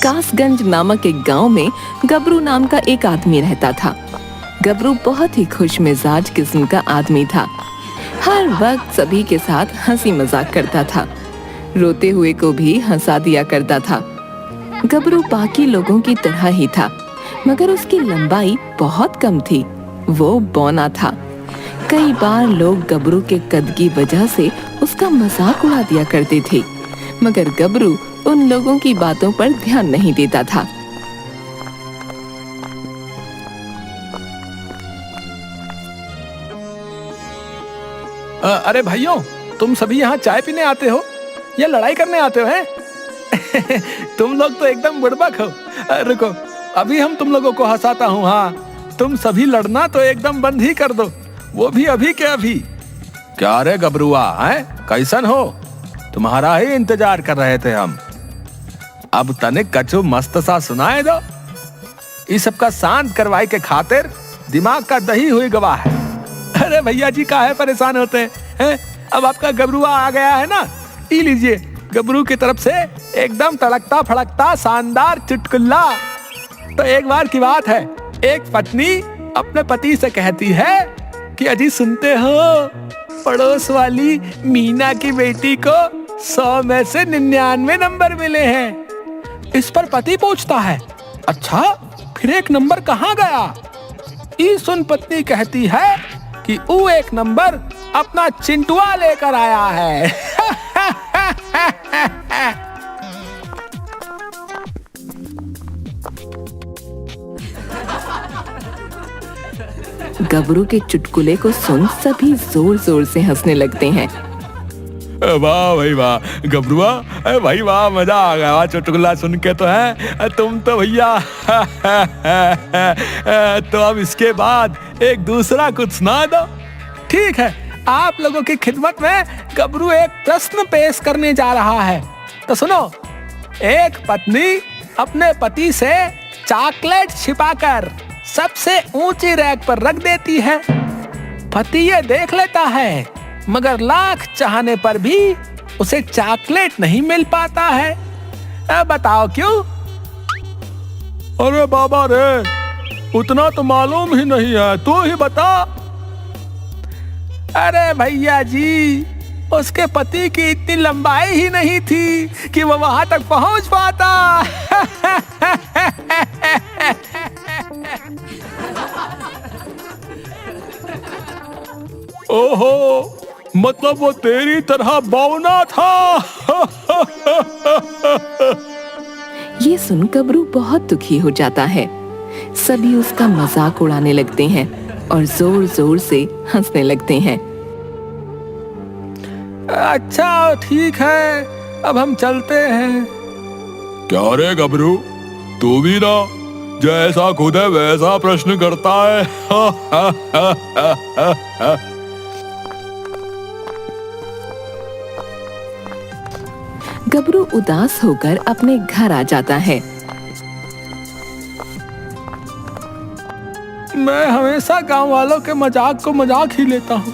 कासगंज नामक एक गांव में गबरू नाम का एक आदमी रहता था। गबरू बहुत ही खुश मिजाज किस्म का आदमी था। हर वक्त सभी के साथ हंसी मजाक करता था, रोते हुए को भी हंसा दिया करता था। गबरू बाकी लोगों की तरह ही था, मगर उसकी लंबाई बहुत कम थी। वो बौना था। कई बार लोग गबरू के कद की वजह से उसका मजाक उड़ा दिया करते थे, मगर गबरू उन लोगों की बातों पर ध्यान नहीं देता था। अरे भाइयों, तुम सभी यहाँ चाय पीने आते हो या लड़ाई करने आते हो हैं? तुम लोग तो एकदम बुड़बक हो। रुको, अभी हम तुम लोगों को हंसाता हूँ। हाँ, तुम सभी लड़ना तो एकदम बंद ही कर दो, वो भी अभी के अभी। क्या रे गबरुआ, हैं? कैसन हो? तुम्हारा ही इंतजार कर रहे थे हम। अब तनिक कछु मस्त सा सुनाए दो। इस सब का शांत करवाई के खातिर दिमाग का दही हुई गवाह है। अरे भैया जी, काहे परेशान होते हैं? अब आपका गबरुआ आ गया है ना, पी लीजिए गबरू की तरफ से एकदम तड़कता फड़कता शानदार चुटकुला। तो एक बार की बात है, एक पत्नी अपने पति से कहती है कि अजी सुनते हो, पड़ोस वाली मीना की बेटी को 100 में से 99 नंबर मिले हैं। इस पर पति पूछता है, अच्छा फिर एक नंबर कहाँ गया? ई सुन पत्नी कहती है कि वो एक नंबर अपना चिंटुआ लेकर आया है। गबरू के चुटकुले को सुन सभी जोर जोर से हंसने लगते हैं। वाह भाई वाह गबरुआ, भाई वाह, मजा आ गया चुटकुला सुन के। तो है तुम तो भैया। तो अब इसके बाद एक दूसरा कुछ सुना दो। ठीक है, आप लोगों की खिदमत में गबरू एक प्रश्न पेश करने जा रहा है, तो सुनो। एक पत्नी अपने पति से चॉकलेट छिपाकर सबसे ऊंची रैक पर रख देती है। पति ये देख लेता है, मगर लाख चाहने पर भी उसे चॉकलेट नहीं मिल पाता है। अब बताओ क्यों? अरे बाबा रे, उतना तो मालूम ही नहीं है, तू ही बता। अरे भैया जी, उसके पति की इतनी लंबाई ही नहीं थी कि वो वहां तक पहुंच पाता। ओहो, मतलब वो तेरी तरह बौना था। ये सुन गबरू बहुत दुखी हो जाता है। सभी उसका मजाक उड़ाने लगते हैं और जोर जोर से हंसने लगते हैं। अच्छा ठीक है, अब हम चलते हैं। क्या रे गबरू, तू भी ना जैसा खुद है वैसा प्रश्न करता है। गबरू उदास होकर अपने घर आ जाता है। मैं हमेशा गांव वालों के मजाक को मजाक ही लेता हूँ,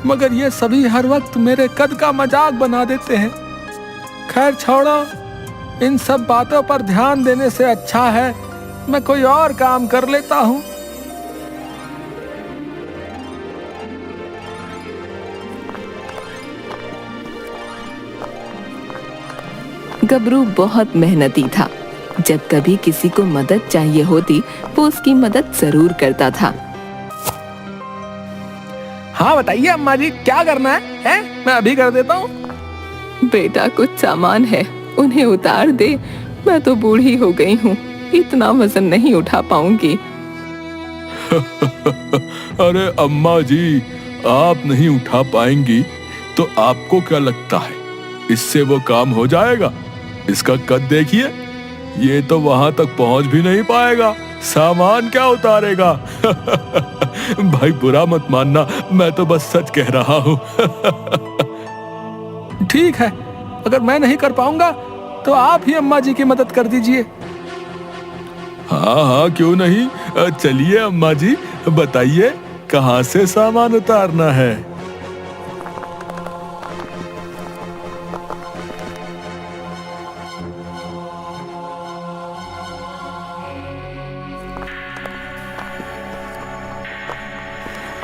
मगर ये सभी हर वक्त मेरे कद का मजाक बना देते हैं। खैर छोड़ो, इन सब बातों पर ध्यान देने से अच्छा है मैं कोई और काम कर लेता हूँ। गबरू बहुत मेहनती था। जब कभी किसी को मदद चाहिए होती, वो उसकी मदद जरूर करता था। हाँ बताइए अम्मा जी, क्या करना है? मैं अभी कर देता हूँ। बेटा कुछ सामान है, उन्हें उतार दे। मैं तो बूढ़ी हो गई हूँ, इतना वजन नहीं उठा पाऊंगी। अरे अम्मा जी, आप नहीं उठा पाएंगी तो आपको क्या लगता है इससे वो काम हो जाएगा? इसका कद देखिए, ये तो वहां तक पहुंच भी नहीं पाएगा, सामान क्या उतारेगा? भाई बुरा मत मानना, मैं तो बस सच कह रहा हूँ। ठीक है, अगर मैं नहीं कर पाऊंगा तो आप ही अम्मा जी की मदद कर दीजिए। हाँ हाँ, क्यों नहीं। चलिए अम्मा जी, बताइए कहाँ से सामान उतारना है?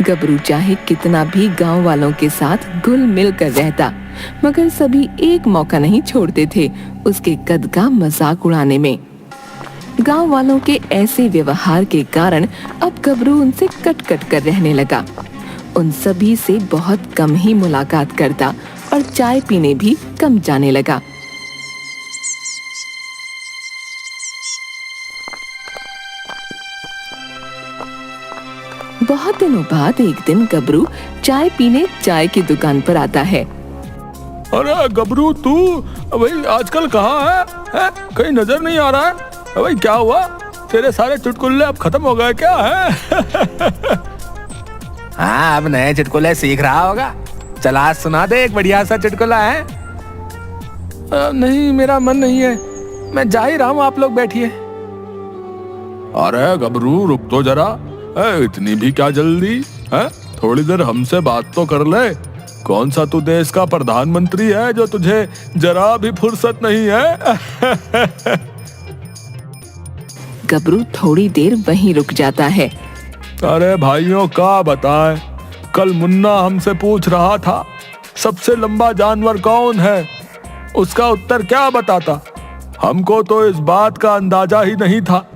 गबरू चाहे कितना भी गांव वालों के साथ घुल मिल कर रहता, मगर सभी एक मौका नहीं छोड़ते थे उसके कद का मजाक उड़ाने में। गांव वालों के ऐसे व्यवहार के कारण अब गबरू उनसे कट कट कर रहने लगा। उन सभी से बहुत कम ही मुलाकात करता और चाय पीने भी कम जाने लगा। बहुत दिनों बाद एक दिन गबरू चाय पीने चाय की दुकान पर आता है। अरे गबरू, तू भाई आजकल कहाँ है? कहीं नजर नहीं आ रहा है भाई। क्या हुआ? तेरे सारे चुटकुले अब खत्म हो गए क्या है? हाँ, अब नए चुटकुले सीख रहा होगा। चला आज सुना दे एक बढ़िया सा चुटकुला है। नहीं, मेरा मन नहीं है, मैं जा ही रहा हूँ, आप लोग बैठिए। अरे गबरू, रुक तो जरा। इतनी भी क्या जल्दी है? थोड़ी देर हमसे बात तो कर ले। कौन सा तू देश का प्रधानमंत्री है जो तुझे जरा भी फुर्सत नहीं है? गबरू थोड़ी देर वहीं रुक जाता है। अरे भाइयों, क्या बताएं, कल मुन्ना हमसे पूछ रहा था सबसे लंबा जानवर कौन है। उसका उत्तर क्या बताता? हमको तो इस बात का अंदाजा ही नहीं था।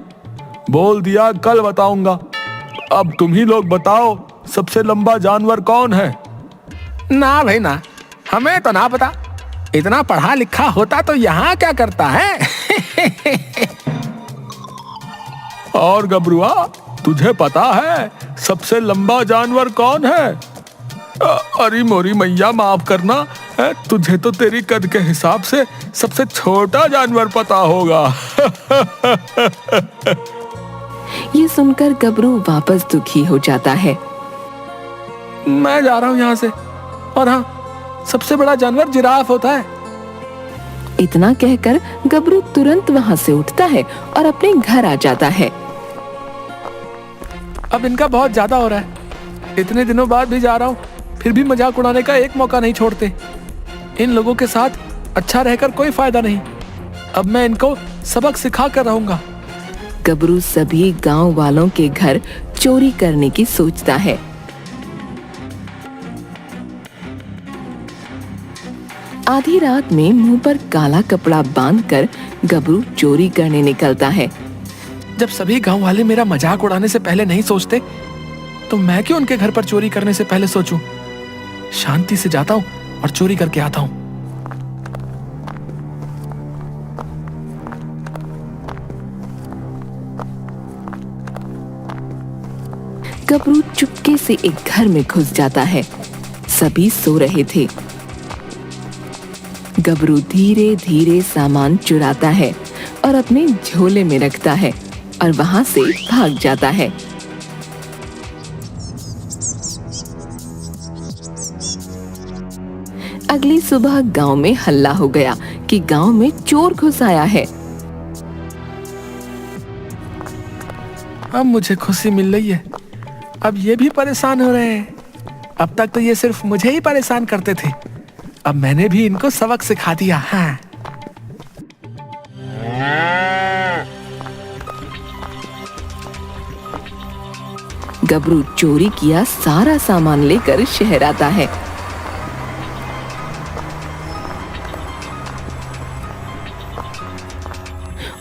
बोल दिया कल बताऊंगा। अब तुम ही लोग बताओ, सबसे लंबा जानवर कौन है? ना भाई ना, हमें तो ना पता। इतना पढ़ा लिखा होता तो यहाँ क्या करता है? और गबरुआ, तुझे पता है सबसे लंबा जानवर कौन है? अरे मोरी मैया, माफ करना, तुझे तो तेरी कद के हिसाब से सबसे छोटा जानवर पता होगा। ये सुनकर गबरू वापस दुखी हो जाता है। मैं जा रहा हूँ यहाँ से। और हाँ, सबसे बड़ा जानवर जिराफ होता है। इतना कहकर गबरू तुरंत वहाँ से उठता है और अपने घर आ जाता है। अब इनका बहुत ज्यादा हो रहा है। इतने दिनों बाद भी जा रहा हूँ, फिर भी मजाक उड़ाने का एक मौका नहीं छोड़ते। इन लोगों के साथ अच्छा रहकर कोई फायदा नहीं। अब मैं इनको सबक सिखा कर रहूंगा। गबरू सभी गांव वालों के घर चोरी करने की सोचता है। आधी रात में मुंह पर काला कपड़ा बांधकर गबरू चोरी करने निकलता है। जब सभी गांव वाले मेरा मजाक उड़ाने से पहले नहीं सोचते, तो मैं क्यों उनके घर पर चोरी करने से पहले सोचूं? शांति से जाता हूं और चोरी करके आता हूं। गबरू चुपके से एक घर में घुस जाता है। सभी सो रहे थे। गबरू धीरे धीरे सामान चुराता है और अपने झोले में रखता है और वहां से भाग जाता है। अगली सुबह गांव में हल्ला हो गया कि गांव में चोर घुस आया है। अब मुझे खुशी मिल रही है। अब ये भी परेशान हो रहे हैं। अब तक तो ये सिर्फ मुझे ही परेशान करते थे। अब मैंने भी इनको सबक सिखा दिया। हाँ। गबरू चोरी किया सारा सामान लेकर शहर आता है।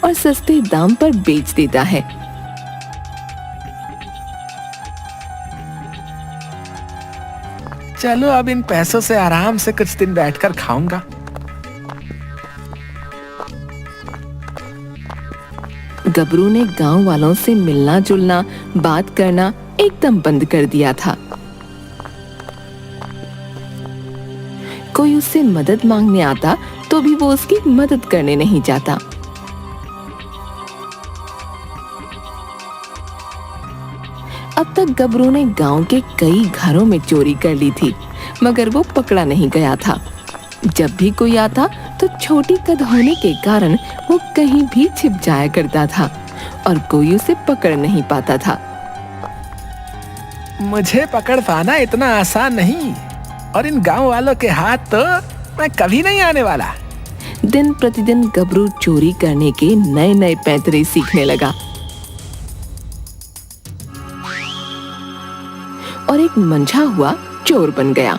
और सस्ते दाम पर बेच देता है। चलो अब इन पैसों से आराम से कुछ दिन बैठकर खाऊंगा। गबरू ने गांव वालों से मिलना जुलना, बात करना एकदम बंद कर दिया था। कोई उससे मदद मांगने आता तो भी वो उसकी मदद करने नहीं जाता। अब तक गबरू ने गांव के कई घरों में चोरी कर ली थी, मगर वो पकड़ा नहीं गया था। जब भी कोई आता तो छोटी कद होने के कारण वो कहीं भी छिप जाया करता था और कोई उसे पकड़ नहीं पाता था। मुझे पकड़ पाना इतना आसान नहीं, और इन गांव वालों के हाथ तो मैं कभी नहीं आने वाला। दिन प्रतिदिन गबरू चोरी करने के नए नए पैतरे सीखने लगा। और एक मंझा हुआ चोर बन गया।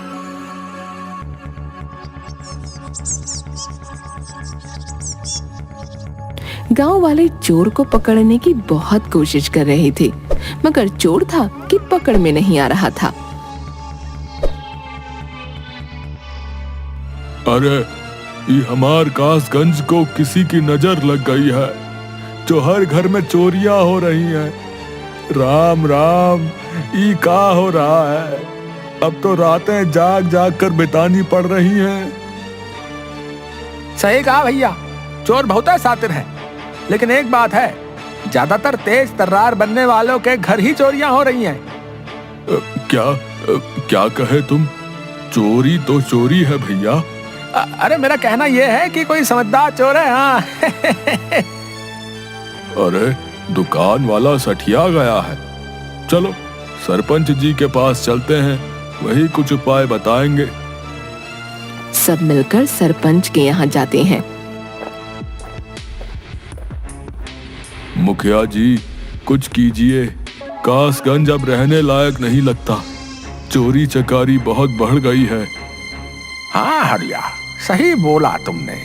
गांव वाले चोर को पकड़ने की बहुत कोशिश कर रहे थे, मगर चोर था कि पकड़ में नहीं आ रहा था। अरे ये हमार कासगंज को किसी की नजर लग गई है, जो हर घर में चोरियां हो रही हैं। राम राम, ये का हो रहा है? अब तो रातें जाग जाग कर बितानी पड़ रही हैं। सही कहा भैया, चोर बहुत शातिर है, लेकिन एक बात है, ज्यादातर तेज तर्रार बनने वालों के घर ही चोरियां हो रही हैं। क्या कहे तुम? चोरी तो चोरी है भैया। अरे मेरा कहना यह है कि कोई समझदार चोर है। हाँ अरे दुकान वाला सठिया गया है। चलो सरपंच जी के पास चलते हैं, वही कुछ उपाय बताएंगे। सब मिलकर सरपंच के यहाँ जाते हैं। मुखिया जी कुछ कीजिए, कासगंज अब रहने लायक नहीं लगता। चोरी चकारी बहुत बढ़ गई है। हाँ हरिया, सही बोला तुमने।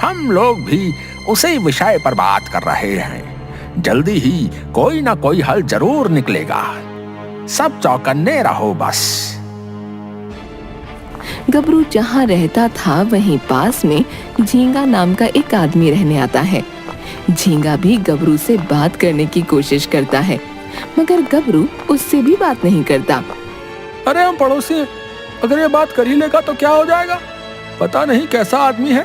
हम लोग भी उसी विषय पर बात कर रहे हैं। जल्दी ही कोई ना कोई हल जरूर निकलेगा। सब चौकन्ने रहो बस। गबरू जहाँ रहता था वहीं पास में झींगा नाम का एक आदमी रहने आता है। झींगा भी गबरू से बात करने की कोशिश करता है, मगर गबरू उससे भी बात नहीं करता। अरे हम पड़ोसी हैं, अगर ये बात कर ही लेगा तो क्या हो जाएगा? पता नहीं कैसा आदमी है।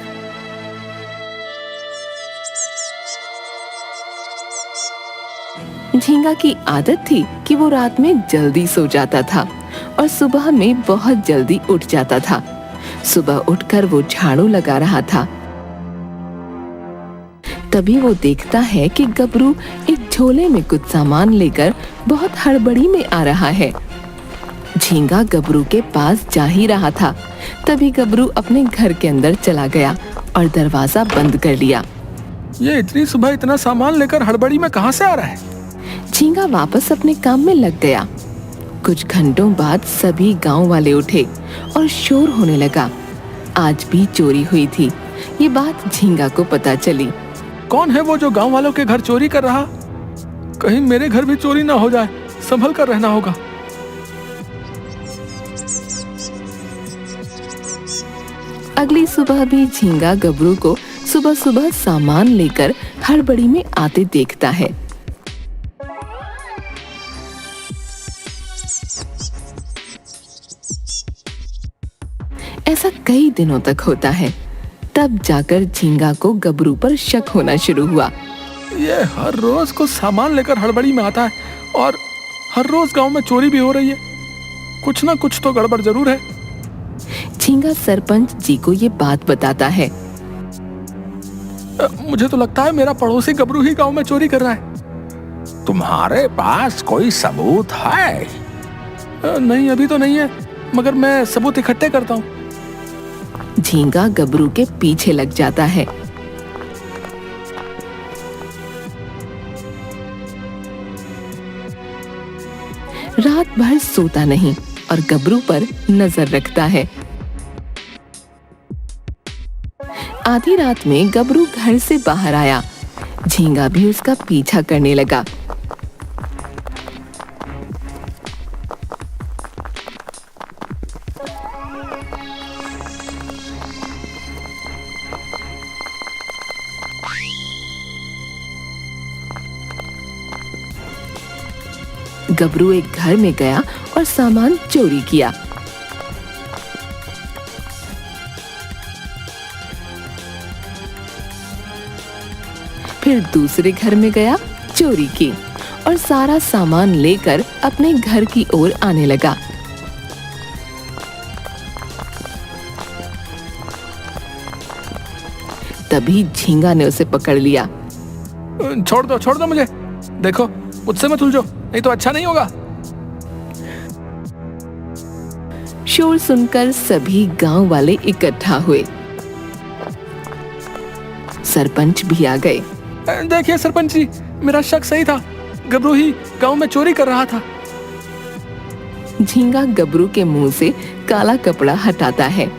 झींगा की आदत थी कि वो रात में जल्दी सो जाता था और सुबह में बहुत जल्दी उठ जाता था। सुबह उठकर वो झाड़ू लगा रहा था, तभी वो देखता है कि गबरू एक झोले में कुछ सामान लेकर बहुत हड़बड़ी में आ रहा है। झींगा गबरू के पास जा ही रहा था, तभी गबरू अपने घर के अंदर चला गया और दरवाजा बंद कर लिया। ये इतनी सुबह इतना सामान लेकर हड़बड़ी में कहाँ से आ रहा है? झींगा वापस अपने काम में लग गया। कुछ घंटों बाद सभी गांव वाले उठे और शोर होने लगा। आज भी चोरी हुई थी। ये बात झींगा को पता चली। कौन है वो जो गांव वालों के घर चोरी कर रहा? कहीं मेरे घर भी चोरी ना हो जाए, संभल कर रहना होगा। अगली सुबह भी झींगा गबरू को सुबह सुबह सामान लेकर हड़बड़ी में आते देखता है। ऐसा कई दिनों तक होता है, तब जाकर झींगा को गबरू पर शक होना शुरू हुआ। ये हर रोज कुछ सामान लेकर हड़बड़ी में आता है और हर रोज गांव में चोरी भी हो रही है। कुछ ना कुछ तो गड़बड़ जरूर है। झींगा सरपंच जी को ये बात बताता है। मुझे तो लगता है मेरा पड़ोसी गबरू ही गांव में चोरी कर रहा है। तुम्हारे पास कोई सबूत है? नहीं, अभी तो नहीं है, मगर मैं सबूत इकट्ठे करता हूँ। झींगा गबरू के पीछे लग जाता है। रात भर सोता नहीं और गबरू पर नजर रखता है। आधी रात में गबरू घर से बाहर आया। झींगा भी उसका पीछा करने लगा। गबरू एक घर में गया और सामान चोरी किया। फिर दूसरे घर में गया, चोरी की और सारा सामान लेकर अपने घर की ओर आने लगा। तभी झींगा ने उसे पकड़ लिया। छोड़ दो मुझे। देखो, मुझसे मत उलझो, नहीं तो अच्छा नहीं होगा। शोर सुनकर सभी गांव वाले इकट्ठा हुए। सरपंच भी आ गए। देखिए सरपंच जी, मेरा शक सही था, गबरू ही गांव में चोरी कर रहा था। झींगा गबरू के मुंह से काला कपड़ा हटाता है।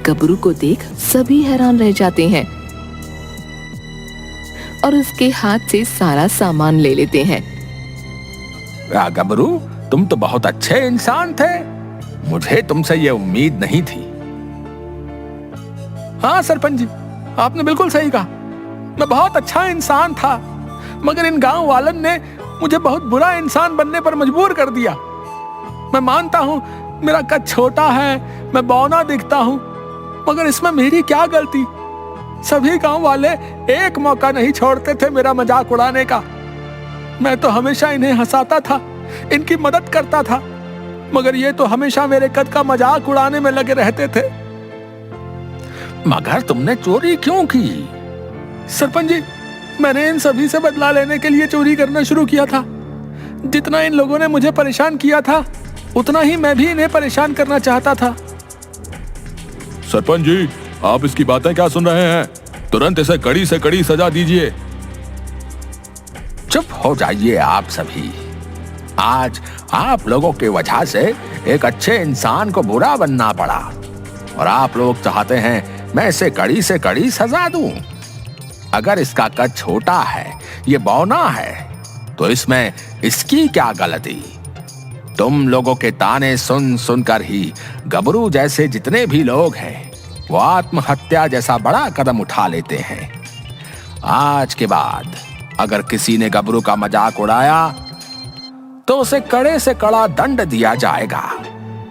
गबरू को देख सभी हैरान रह जाते हैं और उसके हाथ से सारा सामान ले लेते हैं। गबरू, तुम तो बहुत अच्छे इंसान थे, मुझे तुमसे ये उम्मीद नहीं थी। हाँ सरपंच जी, आपने बिल्कुल सही कहा। मैं बहुत अच्छा इंसान था, मगर इन गांव वालों ने मुझे बहुत बुरा इंसान बनने पर मजबूर कर दिया। मैं मानता हूँ मेरा कद छोटा है, मैं बौना दिखता हूँ, मगर इसमें मेरी क्या गलती। सभी गांव वाले एक मौका नहीं छोड़ते थे मेरा मजाक उड़ाने का। मैं तो हमेशा इन्हें हंसाता था, इनकी मदद करता था, मगर ये तो हमेशा मेरे कद का मजाक उड़ाने में लगे रहते थे। मगर तुमने चोरी क्यों की? सरपंच जी, मैंने इन सभी से बदला लेने के लिए चोरी करना शुरू किया था। जितना इन लोगों ने मुझे परेशान किया था, उतना ही मैं भी इन्हें परेशान करना चाहता था। सरपंच जी, आप इसकी बातें क्या सुन रहे हैं? तुरंत इसे कड़ी से कड़ी सजा दीजिए। चुप हो जाइए आप सभी। आज आप लोगों की वजह से एक अच्छे इंसान को बुरा बनना पड़ा, और आप लोग चाहते हैं मैं इसे कड़ी से कड़ी सजा दूं। अगर इसका कद छोटा है, ये बौना है, तो इसमें इसकी क्या गलती? तुम लोगों के ताने सुन सुनकर ही गबरू जैसे जितने भी लोग हैं, वो आत्महत्या जैसा बड़ा कदम उठा लेते हैं। आज के बाद अगर किसी ने गबरू का मजाक उड़ाया तो उसे कड़े से कड़ा दंड दिया जाएगा।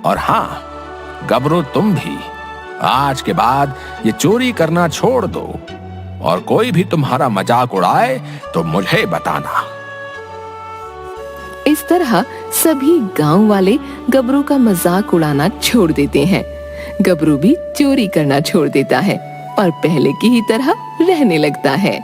और हाँ गबरू, तुम भी आज के बाद ये चोरी करना छोड़ दो, और कोई भी तुम्हारा मजाक उड़ाए तो मुझे बताना। इस तरह सभी गांव वाले गबरू का मजाक उड़ाना छोड़ देते हैं। गबरू भी चोरी करना छोड़ देता है और पहले की ही तरह रहने लगता है।